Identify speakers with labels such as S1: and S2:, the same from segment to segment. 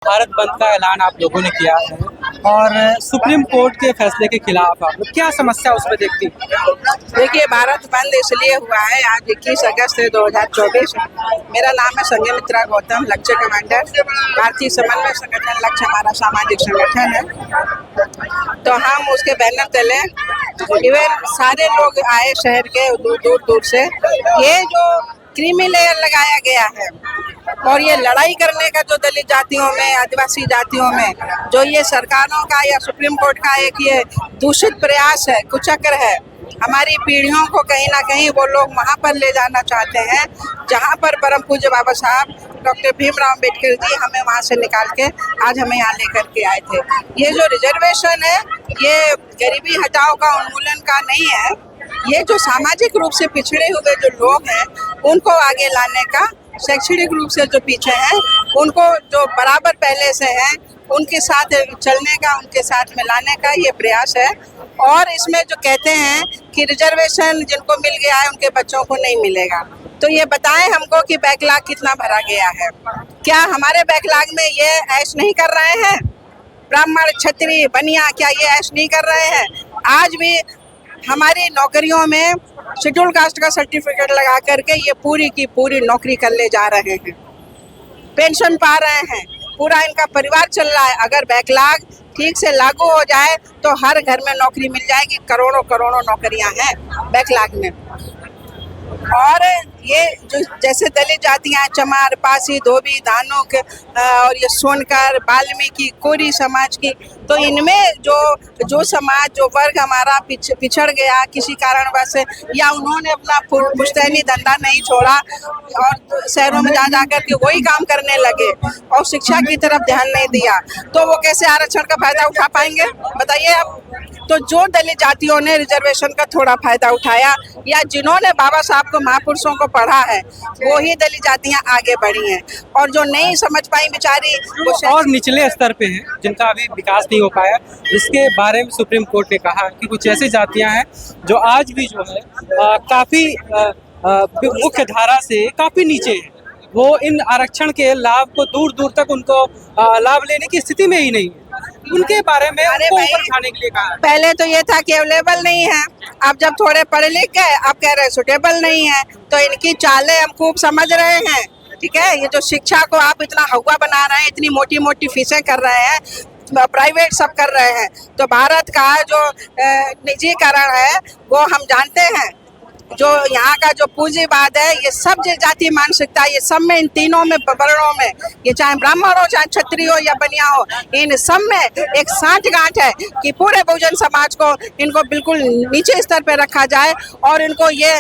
S1: भारत बंद का ऐलान आप लोगों ने किया है और सुप्रीम कोर्ट के फैसले के खिलाफ आप लोग क्या समस्या उसमें देखती हैं?
S2: देखिए, भारत बंद इसलिए हुआ है, आज 21 अगस्त 2024। मेरा नाम है संघमित्रा गौतम, लक्ष्य कमांडर, भारतीय समन्वय संगठन लक्ष्य हमारा सामाजिक संगठन है। तो हम उसके बैनर तले इवन सारे लोग आए शहर के दूर दूर से। ये जो क्रीमी लेयर लगाया गया है और ये लड़ाई करने का जो दलित जातियों में, आदिवासी जातियों में जो ये सरकारों का या सुप्रीम कोर्ट का एक ये दूषित प्रयास है, कुचक्र है, हमारी पीढ़ियों को कहीं ना कहीं वो लोग वहाँ पर ले जाना चाहते हैं जहाँ पर परम पूज्य बाबा साहब डॉक्टर भीमराव अम्बेडकर जी हमें वहाँ से निकाल के आज हमें यहाँ लेकर के आए थे। ये जो रिजर्वेशन है ये गरीबी हटाओ का उन्मूलन का नहीं है, ये जो सामाजिक रूप से पिछड़े हुए जो लोग हैं उनको आगे लाने का, शैक्षणिक रूप से जो पीछे हैं उनको जो बराबर पहले से हैं उनके साथ चलने का, उनके साथ मिलाने का ये प्रयास है। और इसमें जो कहते हैं कि रिजर्वेशन जिनको मिल गया है उनके बच्चों को नहीं मिलेगा, तो ये बताएं हमको कि बैकलॉग कितना भरा गया है। क्या हमारे बैकलॉग में ये ऐश नहीं कर रहे हैं? ब्राह्मण, क्षत्रिय, बनिया क्या ये ऐश नहीं कर रहे हैं? आज भी हमारी नौकरियों में शेड्यूल कास्ट का सर्टिफिकेट लगा करके ये पूरी की पूरी नौकरी कर ले जा रहे हैं, पेंशन पा रहे हैं, पूरा इनका परिवार चल रहा है। अगर बैकलॉग ठीक से लागू हो जाए तो हर घर में नौकरी मिल जाएगी। करोड़ों करोड़ों नौकरियां हैं बैकलॉग में। और ये जो जैसे दलित जातियां, चमार, पासी, धोबी, धानुक और ये सोनकर, वाल्मीकि, कोरी समाज की, तो इनमें जो समाज, जो वर्ग हमारा पिछड़ गया किसी कारणवश से, या उन्होंने अपना पुश्तैनी धंधा नहीं छोड़ा और शहरों में जा कर के वही काम करने लगे और शिक्षा की तरफ ध्यान नहीं दिया, तो वो कैसे आरक्षण का फायदा उठा पाएंगे बताइए आप? तो जो दलित जातियों ने रिजर्वेशन का थोड़ा फायदा उठाया या जिन्होंने बाबा साहब को, महापुरुषों को पढ़ा है, वो ही दलित जातियां आगे बढ़ी हैं। और जो नहीं समझ पाई बेचारी वो
S1: और निचले स्तर पे हैं जिनका अभी विकास नहीं हो पाया, इसके बारे में सुप्रीम कोर्ट ने कहा कि कुछ ऐसी जातियां हैं जो आज भी जो है काफी मुख्य धारा से काफी नीचे है, वो इन आरक्षण के लाभ को दूर दूर तक उनको लाभ लेने की स्थिति में ही नहीं है। उनके बारे में उनको ऊपर उठाने के लिए कहा।
S2: पहले तो ये था कि अवेलेबल नहीं है, अब जब थोड़े पढ़े लिख गए अब कह रहे सुटेबल नहीं है, तो इनकी चालें हम खूब समझ रहे हैं। ठीक है, ये जो शिक्षा को आप इतना हवा बना रहे हैं, इतनी मोटी मोटी फीसें कर रहे हैं, प्राइवेट सब कर रहे हैं, तो भारत का जो निजीकरण है वो हम जानते हैं। जो यहाँ का जो पूंजीवाद है, ये सब जाति मानसिकता, ये सब में, इन तीनों में, वर्णों में, ये चाहे ब्राह्मण हो, चाहे क्षत्रिय हो या बनिया हो, इन सब में एक साठगांठ है कि पूरे बहुजन समाज को इनको बिल्कुल नीचे स्तर पे रखा जाए और इनको ये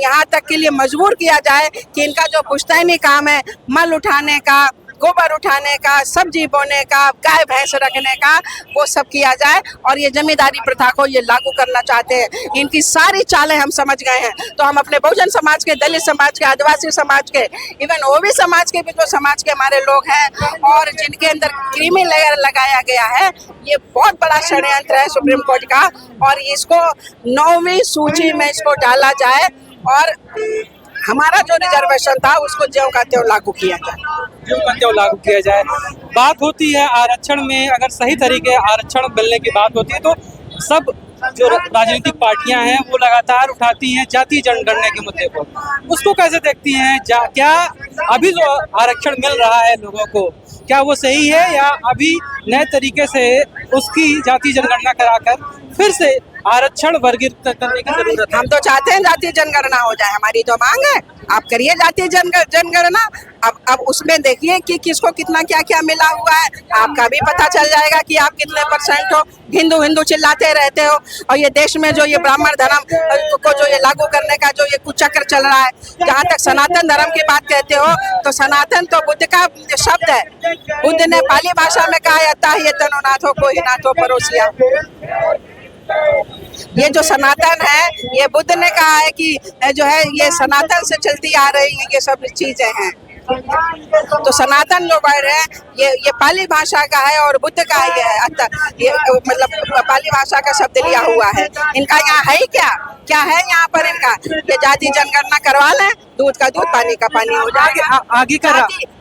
S2: यहाँ तक के लिए मजबूर किया जाए कि इनका जो पुश्तैनी काम है, मल उठाने का, गोबर उठाने का, सब्जी बोने का, गाय भैंस रखने का, वो सब किया जाए। और ये जमींदारी प्रथा को ये लागू करना चाहते हैं। इनकी सारी चालें हम समझ गए हैं। तो हम अपने बहुजन समाज के, दलित समाज के, आदिवासी समाज के, इवन ओबी समाज के भी जो समाज के हमारे लोग हैं और जिनके अंदर क्रीमी लेयर लगाया गया है, ये बहुत बड़ा षड्यंत्र है सुप्रीम कोर्ट का, और इसको 9वीं सूची में इसको डाला जाए और हमारा जो रिजर्वेशन था उसको ज्यों का त्यों लागू किया जाए।
S1: बात होती है आरक्षण में, अगर सही तरीके आरक्षण मिलने की बात होती है तो सब जो राजनीतिक पार्टियां हैं वो लगातार उठाती हैं जाति जनगणना के मुद्दे को, उसको कैसे देखती हैं? क्या अभी जो आरक्षण मिल रहा है लोगों को, क्या वो सही है या अभी नए तरीके से उसकी जाति जनगणना कराकर फिर से आरक्षण वर्गीकृत करने की जरूरत है?
S2: हम तो चाहते हैं जातीय जनगणना हो जाए, हमारी तो मांग है। आप करिए जातीय जनगणना, अब उसमें देखिए कि किसको कितना क्या क्या मिला हुआ है, आपका भी पता चल जाएगा कि आप कितने % हो। हिंदू हिंदू चिल्लाते रहते हो और ये देश में जो ये ब्राह्मण धर्म को जो ये लागू करने का जो ये कुचक्र चल रहा है, जहाँ तक सनातन धर्म की बात कहते हो तो सनातन तो बुद्ध का शब्द है। बुद्ध ने पाली भाषा में कहा यता ये तनो नाथो को ही नाथो परोसिया। ये जो सनातन है, ये बुद्ध ने कहा है कि जो है ये सनातन से चलती आ रही है ये सब चीजें हैं। तो सनातन जो वर्ड है ये पाली भाषा का है और बुद्ध का ये मतलब पाली भाषा का शब्द लिया हुआ है। इनका यहाँ है ही क्या है यहाँ पर इनका? ये जाति जनगणना करवा लें, दूध का दूध, पानी का पानी हो जाएगा।
S1: आगे का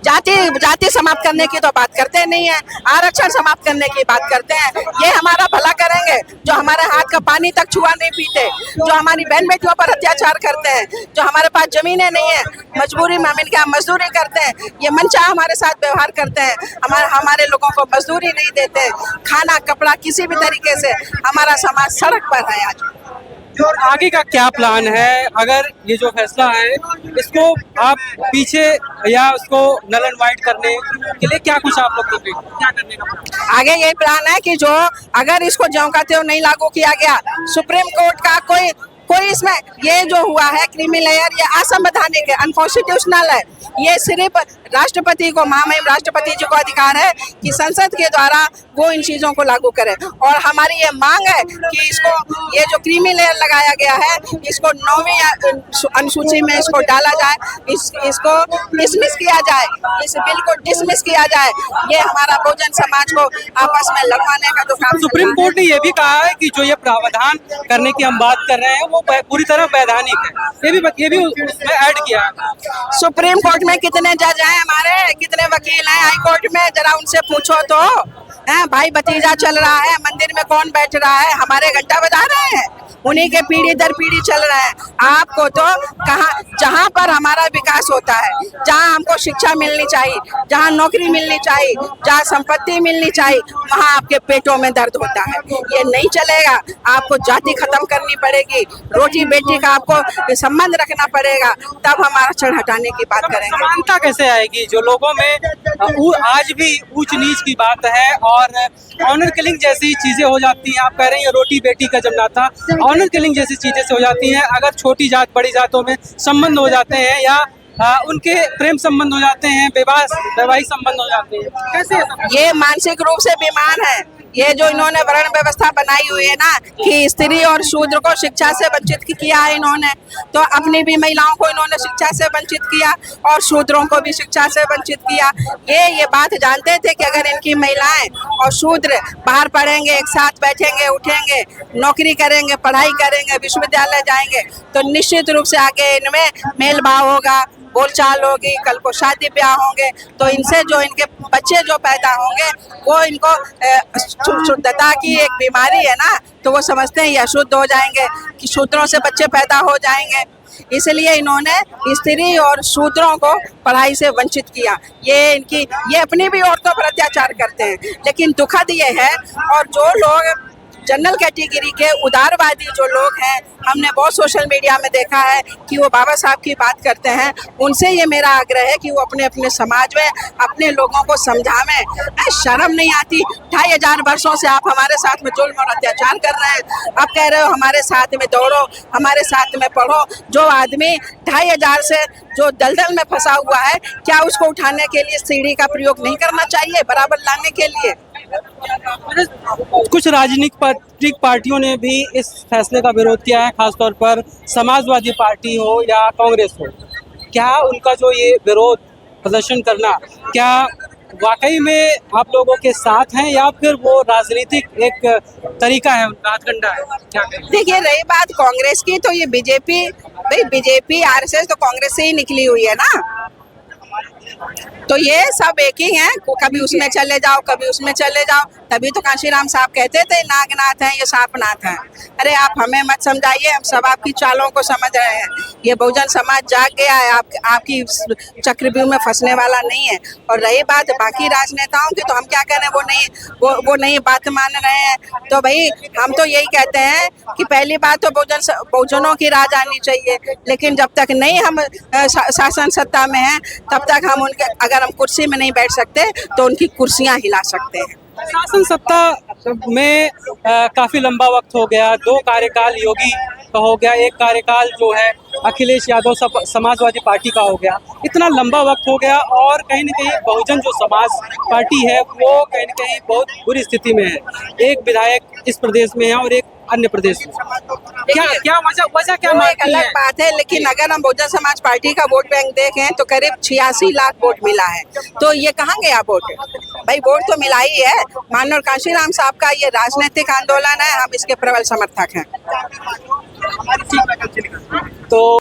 S2: जाति जाति समाप्त करने की तो बात करते नहीं है, आरक्षण समाप्त करने की बात करते हैं। ये हमारा भला करेंगे जो हमारे हाथ का पानी तक छुआ नहीं पीते, जो हमारी बहन बेटियों पर अत्याचार करते हैं, जो हमारे पास जमीनें नहीं है, मजबूरी में हम इनके यहाँ मजदूरी करते हैं, ये मनचाहा हमारे साथ व्यवहार करते हैं, हमारे लोगों को मजदूरी नहीं देते, खाना कपड़ा किसी भी तरीके से हमारा समाज सड़क पर है आज।
S1: आगे का क्या प्लान है? अगर ये जो फैसला है इसको आप पीछे या उसको नल एंड वाइट करने के लिए क्या कुछ आप लोग क्या करने का
S2: आगे यही प्लान है कि जो अगर इसको ज्यों का त्यों नहीं लागू किया गया, सुप्रीम कोर्ट का कोई इसमें ये जो हुआ है क्रीमी लेयर, ये असंवैधानिक है, अनकॉन्स्टिट्यूशनल है। ये सिर्फ राष्ट्रपति को, महामहिम राष्ट्रपति जी को अधिकार है कि संसद के द्वारा वो इन चीजों को लागू करे। और हमारी ये मांग है कि इसको, ये जो क्रीमी लेयर लगाया गया है, इसको 9वीं अनुसूची में इसको डाला जाए, इसको डिसमिस किया जाए, इस बिल को डिसमिस किया जाए। ये हमारा बहुजन समाज को आपस में लड़वाने का जो काम।
S1: सुप्रीम कोर्ट ने ये भी कहा है कि जो ये प्रावधान करने की हम बात कर रहे हैं वो पूरी तरह वैधानिक है, ये भी उसमें ऐड किया है।
S2: सुप्रीम कोर्ट में कितने जज हैं हमारे, कितने वकील हैं हाई कोर्ट में, जरा उनसे पूछो तो। भाई भतीजा चल रहा है, मंदिर में कौन बैठ रहा है, हमारे घंटा बजा रहे हैं, उन्हीं के पीढ़ी दर पीढ़ी चल रहा है। आपको तो कहाँ, जहाँ पर हमारा विकास होता है, जहाँ हमको शिक्षा मिलनी चाहिए, जहाँ नौकरी मिलनी चाहिए, जहाँ संपत्ति मिलनी चाहिए, वहाँ आपके पेटों में दर्द होता है। ये नहीं चलेगा, आपको जाति खत्म करनी पड़ेगी, रोटी बेटी का आपको संबंध रखना पड़ेगा, तब हम आरक्षण हटाने की बात करेंगे।
S1: समानता कैसे आएगी जो लोगों में आज भी ऊंच नीच की बात है और ऑनर किलिंग जैसी चीजें हो जाती हैं। आप कह रहे हैं रोटी बेटी का जब नाता, ऑनर किलिंग जैसी चीजें से हो जाती हैं। अगर छोटी जात बड़ी जातों में संबंध हो जाते हैं या उनके प्रेम संबंध हो जाते हैं, वैवाहिक संबंध हो जाते हैं, कैसे?
S2: ये मानसिक रूप से बीमार है। ये जो इन्होंने वर्ण व्यवस्था बनाई हुई है ना, कि स्त्री और शूद्र को शिक्षा से वंचित किया है इन्होंने, तो अपनी भी महिलाओं को इन्होंने शिक्षा से वंचित किया और शूद्रों को भी शिक्षा से वंचित किया। ये बात जानते थे कि अगर इनकी महिलाएं और शूद्र बाहर पढ़ेंगे, एक साथ बैठेंगे उठेंगे, नौकरी करेंगे, पढ़ाई करेंगे, विश्वविद्यालय जाएंगे, तो निश्चित रूप से आगे इनमें मेल भाव होगा, बोलचाल होगी, कल को शादी ब्याह होंगे, तो इनसे जो इनके बच्चे जो पैदा होंगे वो इनको शुद्धता की एक बीमारी है ना, तो वो समझते हैं ये अशुद्ध हो जाएंगे, कि शूद्रों से बच्चे पैदा हो जाएंगे। इसलिए इन्होंने स्त्री और शूद्रों को पढ़ाई से वंचित किया। ये अपनी भी औरतों पर अत्याचार करते हैं। लेकिन दुखद ये है, और जो लोग जनरल कैटेगरी के उदारवादी जो लोग हैं, हमने बहुत सोशल मीडिया में देखा है कि वो बाबा साहब की बात करते हैं, उनसे ये मेरा आग्रह है कि वो अपने अपने समाज में अपने लोगों को समझावें। शर्म नहीं आती? 2500 वर्षों से आप हमारे साथ में जुल्म और अत्याचार कर रहे हैं, आप कह रहे हो हमारे साथ में दौड़ो, हमारे साथ में पढ़ो। जो आदमी 2500 से जो दलदल में फंसा हुआ है, क्या उसको उठाने के लिए सीढ़ी का प्रयोग नहीं करना चाहिए बराबर लाने के लिए?
S1: कुछ राजनीतिक पार्टियों ने भी इस फैसले का विरोध किया है, खासतौर पर समाजवादी पार्टी हो या कांग्रेस हो। क्या उनका जो ये विरोध प्रदर्शन करना, क्या वाकई में आप लोगों के साथ हैं या फिर वो राजनीतिक एक तरीका है, उनका हथकंडा है? क्या
S2: देखिए, रही बात कांग्रेस की, तो ये बीजेपी, भाई बीजेपी आरएसएस तो कांग्रेस से ही निकली हुई है ना, तो ये सब एक ही हैं। कभी उसमें चले जाओ, कभी उसमें चले जाओ। तभी तो कांशीराम साहब कहते थे नागनाथ हैं, ये सांपनाथ हैं। अरे आप हमें मत समझाइए, हम सब आपकी चालों को समझ रहे हैं। ये बहुजन समाज जाग गया है, आपकी चक्रव्यूह में फंसने वाला नहीं है। और रही बात बाकी राजनेताओं की, तो हम क्या करें, वो नहीं बात मान रहे हैं। तो भाई हम तो यही कहते हैं कि पहली बात तो बहुजनों की राज आनी चाहिए, लेकिन जब तक नहीं हम शासन सत्ता में हैं, तब तक हम उनके, अगर हम कुर्सी में नहीं बैठ सकते तो उनकी कुर्सियां हिला सकते हैं।
S1: शासन सत्ता में काफी लंबा वक्त हो गया, 2 कार्यकाल योगी का हो गया, 1 कार्यकाल जो है अखिलेश यादव समाजवादी पार्टी का हो गया। इतना लंबा वक्त हो गया और कहीं न कहीं बहुजन जो समाज पार्टी है वो कहीं न कहीं बहुत बुरी स्थिति में है। एक विधायक इस प्रदेश में है और एक अन्य प्रदेश में। क्या वजह क्या मानती है?
S2: अलग बात है, लेकिन अगर हम बहुजन समाज पार्टी का वोट बैंक देखें तो करीब 86 लाख वोट मिला है। तो ये कहाँ गया वोट? भाई वोट तो मिला ही है। माननीय कांशीराम साहब का ये राजनीतिक आंदोलन है, हम इसके प्रबल समर्थक हैं।
S1: तो